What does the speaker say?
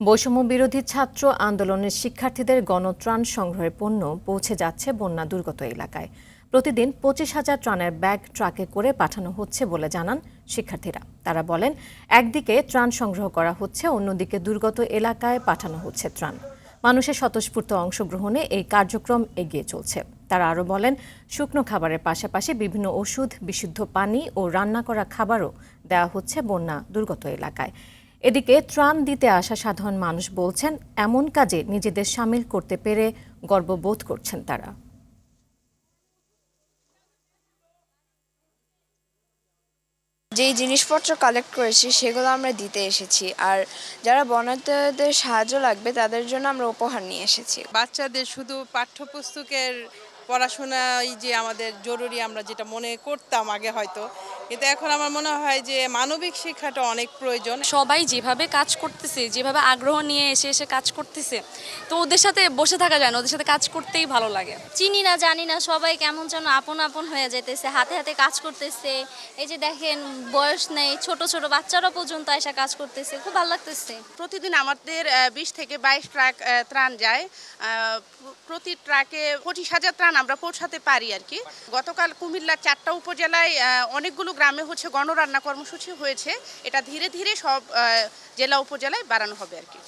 বৈষম্য বিরোধী ছাত্র আন্দোলনের শিক্ষার্থীদের গণত্রাণ সংগ্রহের পণ্য পৌঁছে যাচ্ছে বন্যা দুর্গত এলাকায়। প্রতিদিন 25,000 ত্রাণের ব্যাগ ট্রাকে করে পাঠানো হচ্ছে বলে জানান শিক্ষার্থীরা। তারা বলেন, একদিকে ত্রাণ সংগ্রহ করা হচ্ছে, অন্যদিকে দুর্গত এলাকায় পাঠানো হচ্ছে ত্রাণ। মানুষের স্বতঃস্ফূর্ত অংশগ্রহণে এই কার্যক্রম এগিয়ে চলছে। তারা আরও বলেন, শুকনো খাবারের পাশাপাশি বিভিন্ন ওষুধ, বিশুদ্ধ পানি ও রান্না করা খাবারও দেওয়া হচ্ছে বন্যা দুর্গত এলাকায়। এদিকে ত্রাণ দিতে আসা সাধারণ মানুষ বলছেন, এমন কাজে নিজেদের সামিল করতে পেরে গর্ববোধ করছেন তারা। যেই জিনিসপত্র কালেক্ট করেছি সেগুলো আমরা দিতে এসেছি, আর যারা বন্যার্তদের সাহায্য লাগবে তাদের জন্য আমরা উপহার নিয়ে এসেছি। বাচ্চাদের শুধু পাঠ্যপুস্তকের পড়াশোনাই যে আমাদের জরুরি, আমরা যেটা মনে করতাম আগে হয়তো, কিন্তু এখন আমার মনে হয় যে মানবিক শিক্ষাটা অনেক প্রয়োজন। সবাই যেভাবে কাজ করতেছে, যেভাবে আগ্রহ নিয়ে এসে এসে কাজ করতেছে, তো ওদের সাথে বসে থাকা যায় না, ওদের সাথে কাজ করতেই ভালো লাগে। চিনি না জানি না, সবাই কেমন যেন আপন আপন হয়ে যেতেছে, হাতে হাতে কাজ করতেছে। এই যে দেখেন, বয়স নেই, ছোট ছোট বাচ্চারা পর্যন্ত এসে কাজ করতেছে, খুব ভালো লাগতেছে। প্রতিদিন আমাদের 20 থেকে 22 ট্রাক ত্রাণ যায়। প্রতি ট্রাকে 25,000 ত্রাণ আমরা পৌঁছাতে পারি আর কি। গতকাল কুমিল্লার 4টা উপজেলায় অনেকগুলো গ্রামে গণরান্না কর্মসূচি হয়েছে। এটা ধীরে ধীরে সব জেলা উপজেলায় বাড়ানো হবে আর কি।